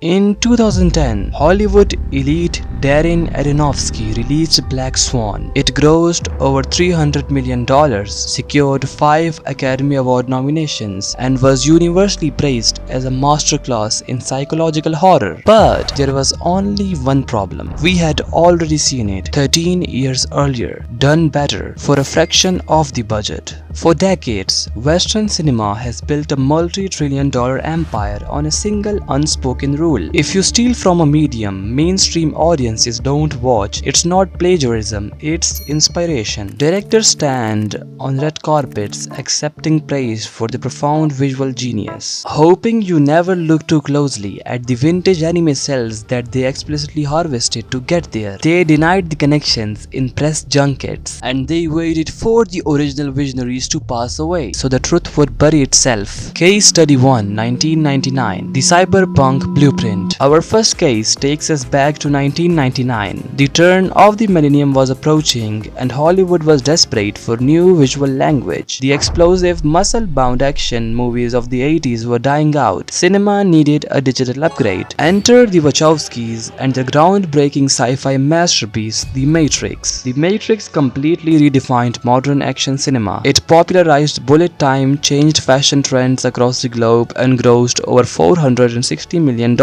In 2010, Hollywood elite Darren Aronofsky released Black Swan. It grossed over $300 million, secured 5 Academy Award nominations, and was universally praised as a masterclass in psychological horror. But there was only one problem. We had already seen it 13 years earlier, done better for a fraction of the budget. For decades, Western cinema has built a multi-trillion-dollar empire on a single unspoken rule. If you steal from a medium mainstream audiences don't watch, it's not plagiarism, it's inspiration. Directors stand on red carpets accepting praise for the profound visual genius, hoping you never look too closely at the vintage anime cells that they explicitly harvested to get there. They denied the connections in press junkets, and they waited for the original visionaries to pass away so the truth would bury itself. Case Study 1, 1999. The Cyberpunk Blueprint. Our first case takes us back to 1999. The turn of the millennium was approaching, and Hollywood was desperate for new visual language. The explosive, muscle-bound action movies of the 80s were dying out. Cinema needed a digital upgrade. Enter the Wachowskis and their groundbreaking sci-fi masterpiece, The Matrix. The Matrix completely redefined modern action cinema. It popularized bullet time, changed fashion trends across the globe, and grossed over $460 million.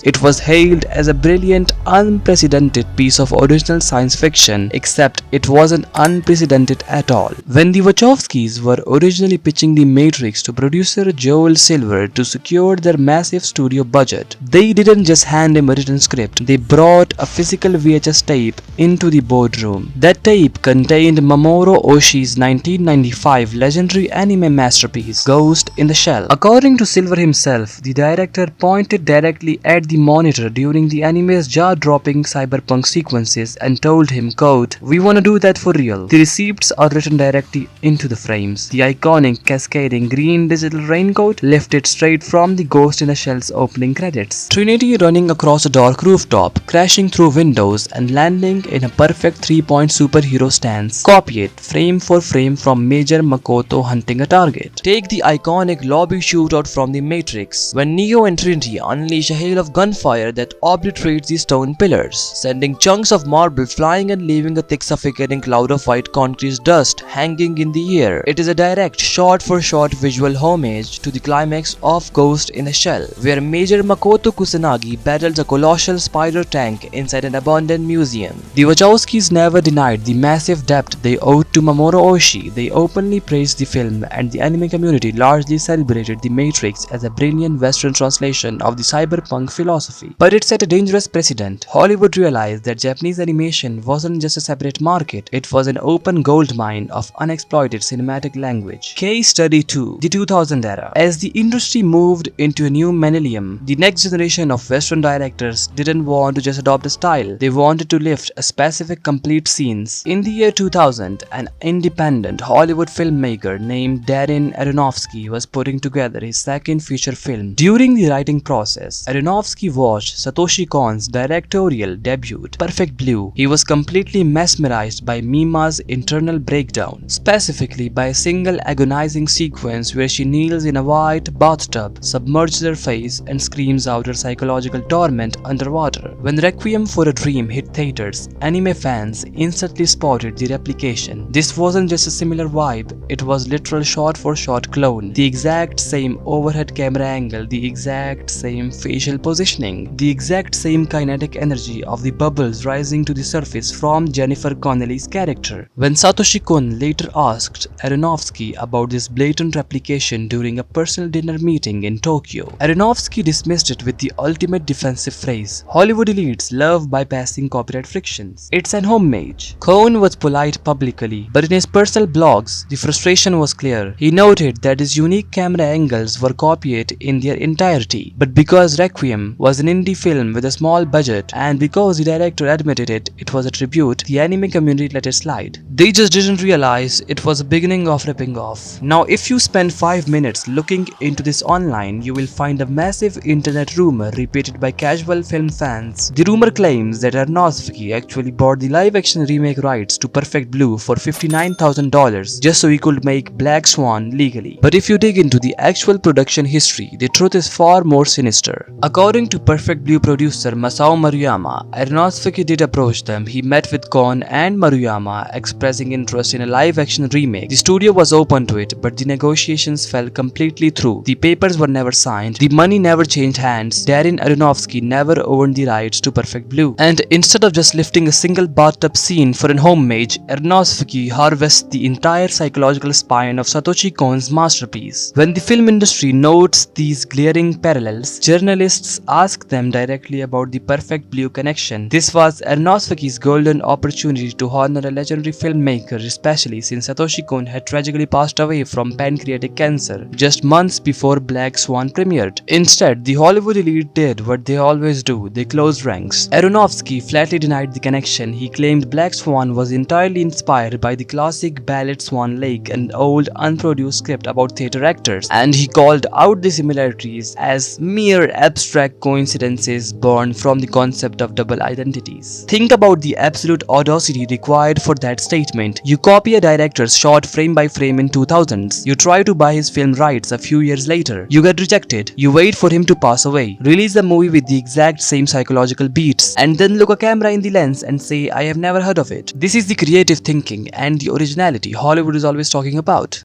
It was hailed as a brilliant, unprecedented piece of original science fiction, except it wasn't unprecedented at all. When the Wachowskis were originally pitching The Matrix to producer Joel Silver to secure their massive studio budget, they didn't just hand him a written script, they brought a physical VHS tape into the boardroom. That tape contained Mamoru Oshii's 1995 legendary anime masterpiece, Ghost in the Shell. According to Silver himself, the director pointed directly at the monitor during the anime's jaw-dropping cyberpunk sequences and told him, quote, "We wanna do that for real." The receipts are written directly into the frames. The iconic cascading green digital raincoat lifted straight from the Ghost in the Shell's opening credits. Trinity running across a dark rooftop, crashing through windows and landing in a perfect 3-point superhero stance. Copy it, frame for frame from Major Makoto hunting a target. Take the iconic lobby shootout from The Matrix, when Neo and Trinity unleash a hail of gunfire that obliterates the stone pillars, sending chunks of marble flying and leaving a thick suffocating cloud of white concrete dust hanging in the air. It is a direct shot-for-shot visual homage to the climax of Ghost in the Shell, where Major Makoto Kusanagi battles a colossal spider tank inside an abandoned museum. The Wachowskis never denied the massive debt they owed to Mamoru Oshii. They openly praised the film, and the anime community largely celebrated The Matrix as a brilliant Western translation of the cyberpunk philosophy. But it set a dangerous precedent. Hollywood realized that Japanese animation wasn't just a separate market, it was an open goldmine of unexploited cinematic language. Case Study 2, the 2000 era. As the industry moved into a new millennium, the next generation of Western directors didn't want to just adopt a style, they wanted to lift a specific complete scenes. In the year 2000, an independent Hollywood filmmaker named Darren Aronofsky was putting together his second feature film. During the writing process, Aronofsky watched Satoshi Kon's directorial debut, Perfect Blue. He was completely mesmerized by Mima's internal breakdown, specifically by a single agonizing sequence where she kneels in a white bathtub, submerges her face, and screams out her psychological torment underwater. When Requiem for a Dream hit theaters, anime fans instantly spotted the replication. This wasn't just a similar vibe, it was literal shot-for-shot clone. The exact same overhead camera angle, the exact same facial positioning, the exact same kinetic energy of the bubbles rising to the surface from Jennifer Connelly's character. When Satoshi Kon later asked Aronofsky about this blatant replication during a personal dinner meeting in Tokyo, Aronofsky dismissed it with the ultimate defensive phrase, "Hollywood elites love bypassing copyright frictions. It's an homage." Kon was polite publicly, but in his personal blogs, the frustration was clear. He noted that his unique camera angles were copied in their entirety, but because Requiem was an indie film with a small budget, and because the director admitted it was a tribute, the anime community let it slide. They just didn't realize it was the beginning of ripping off. Now, if you spend 5 minutes looking into this online, you will find a massive internet rumor repeated by casual film fans. The rumor claims that Aronofsky actually bought the live-action remake rights to Perfect Blue for $59,000 just so he could make Black Swan legally. But if you dig into the actual production history, the truth is far more sinister. According to Perfect Blue producer Masao Maruyama, Aronofsky did approach them. He met with Kon and Maruyama, expressing interest in a live-action remake. The studio was open to it, but the negotiations fell completely through. The papers were never signed. The money never changed hands. Darren Aronofsky never owned the rights to Perfect Blue. And instead of just lifting a single bathtub scene for an homage, Aronofsky harvests the entire psychological spine of Satoshi Kon's masterpiece. When the film industry notes these glaring parallels, journalists ask them directly about the Perfect Blue connection. This was Aronofsky's golden opportunity to honor a legendary filmmaker, especially since Satoshi Kon had tragically passed away from pancreatic cancer just months before Black Swan premiered. Instead, the Hollywood elite did what they always do: they closed ranks. Aronofsky flatly denied the connection. He claimed Black Swan was entirely inspired by the classic ballad Swan Lake, an old unproduced script about theatre actors, and he called out the similarities as mere abstract coincidences born from the concept of double identities. Think about the absolute audacity required for that statement. You copy a director's shot frame by frame in 2000s. You try to buy his film rights a few years later. You get rejected. You wait for him to pass away. Release a movie with the exact same psychological beats, and then look a camera in the lens and say, I have never heard of it. This is the creative thinking and the originality Hollywood is always talking about.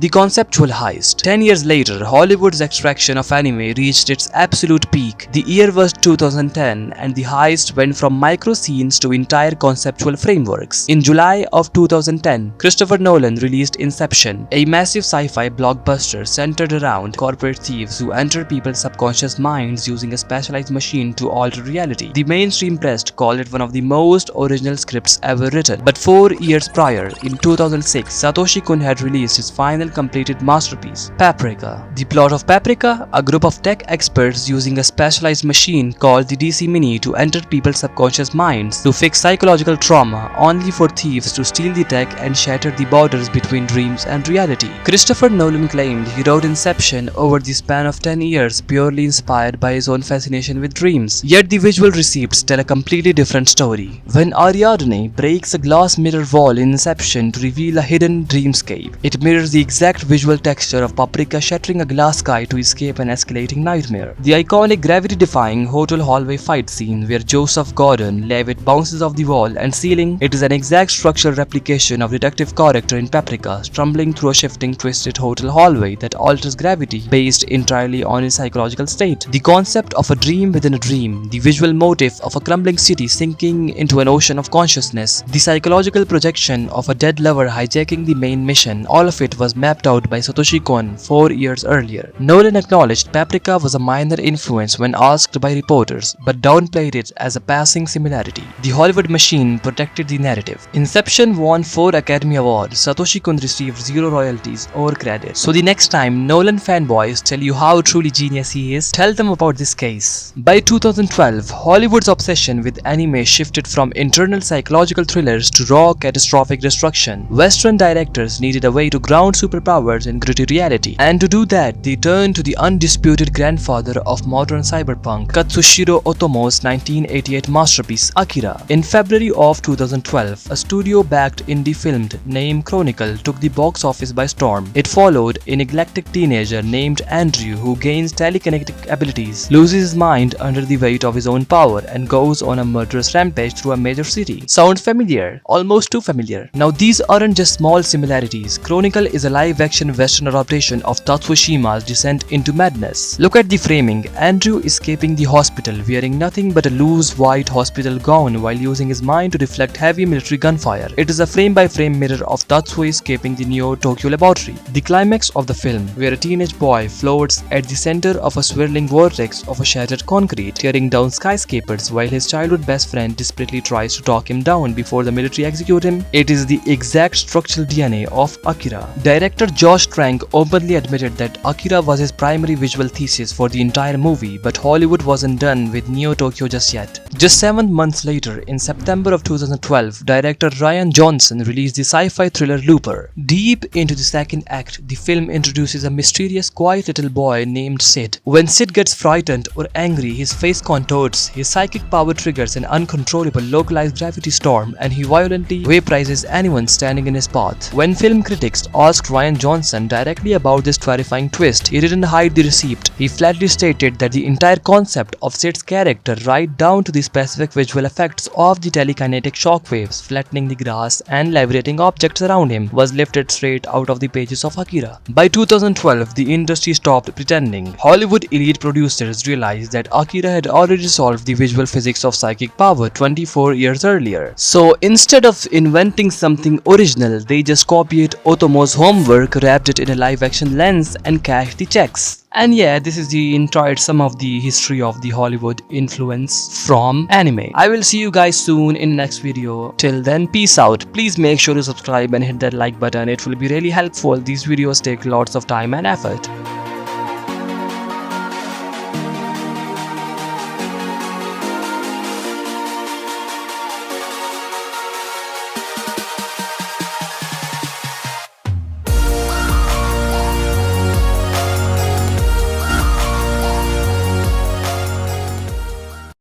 The conceptual heist. 10 years later, Hollywood's extraction of anime reached its absolute peak. The year was 2010 and the heist went from micro scenes to entire conceptual frameworks. In July of 2010, Christopher Nolan released Inception, a massive sci-fi blockbuster centered around corporate thieves who enter people's subconscious minds using a specialized machine to alter reality. The mainstream press called it one of the most original scripts ever written. But 4 years prior, in 2006, Satoshi Kon had released his final completed masterpiece, Paprika. The plot of Paprika: a group of tech experts using a specialized machine called the DC Mini to enter people's subconscious minds to fix psychological trauma, only for thieves to steal the tech and shatter the borders between dreams and reality. Christopher Nolan claimed he wrote Inception over the span of 10 years purely inspired by his own fascination with dreams. Yet the visual receipts tell a completely different story. When Ariadne breaks a glass mirror wall in Inception to reveal a hidden dreamscape, it mirrors the exact visual texture of Paprika shattering a glass sky to escape an escalating nightmare. The iconic gravity-defying hotel hallway fight scene where Joseph Gordon-Levitt bounces off the wall and ceiling, it is an exact structural replication of detective character in Paprika, stumbling through a shifting, twisted hotel hallway that alters gravity based entirely on his psychological state. The concept of a dream within a dream, the visual motif of a crumbling city sinking into an ocean of consciousness, the psychological projection of a dead lover hijacking the main mission, all of it was mapped out by Satoshi Kon 4 years earlier. Nolan acknowledged Paprika was a minor influence when asked by reporters, but downplayed it as a passing similarity. The Hollywood machine protected the narrative. Inception won 4 Academy Awards. Satoshi Kon received 0 royalties or credit. So the next time Nolan fanboys tell you how truly genius he is, tell them about this case. By 2012, Hollywood's obsession with anime shifted from internal psychological thrillers to raw, catastrophic destruction. Western directors needed a way to ground superpowers in gritty reality, and to do that, they turned to the undisputed grandfather of modern cyberpunk, Katsushiro Otomo's 1988 masterpiece Akira. In February of 2012, a studio-backed indie film named Chronicle took the box office by storm. It followed a neglected teenager named Andrew who gains telekinetic abilities, loses his mind under the weight of his own power, and goes on a murderous rampage through a major city. Sound familiar? Almost too familiar. Now these aren't just small similarities. Chronicle is a live-action western adaptation of Tatsushima's descent into madness. Look at the framing. Andrew escaping the hospital wearing nothing but a loose white hospital gown while using his mind to deflect heavy military gunfire. It is a frame-by-frame mirror of Tatsuo escaping the Neo Tokyo laboratory. The climax of the film, where a teenage boy floats at the center of a swirling vortex of a shattered concrete, tearing down skyscrapers while his childhood best friend desperately tries to talk him down before the military execute him. It is the exact structural DNA of Akira. Director Josh Trank openly admitted that Akira was his primary visual thesis for the entire movie, but Hollywood wasn't done with Neo Tokyo just yet. Just 7 months later, in September of 2012, director Rian Johnson released the sci-fi thriller Looper. Deep into the second act, the film introduces a mysterious, quiet little boy named Sid. When Sid gets frightened or angry, his face contorts, his psychic power triggers an uncontrollable localized gravity storm, and he violently vaporizes anyone standing in his path. When film critics asked Rian Rian Johnson directly about this terrifying twist. He didn't hide the receipt. He flatly stated that the entire concept of Sid's character, right down to the specific visual effects of the telekinetic shockwaves flattening the grass and levitating objects around him, was lifted straight out of the pages of Akira. By 2012, the industry stopped pretending. Hollywood elite producers realized that Akira had already solved the visual physics of psychic power 24 years earlier. So instead of inventing something original, they just copied Otomo's homework, wrapped it in a live-action lens, and cashed the checks. And yeah, this is the entire sum of the history of the Hollywood influence from anime. I will see you guys soon in the next video. Till then, peace out. Please make sure to subscribe and hit that like button. It will be really helpful. These videos take lots of time and effort.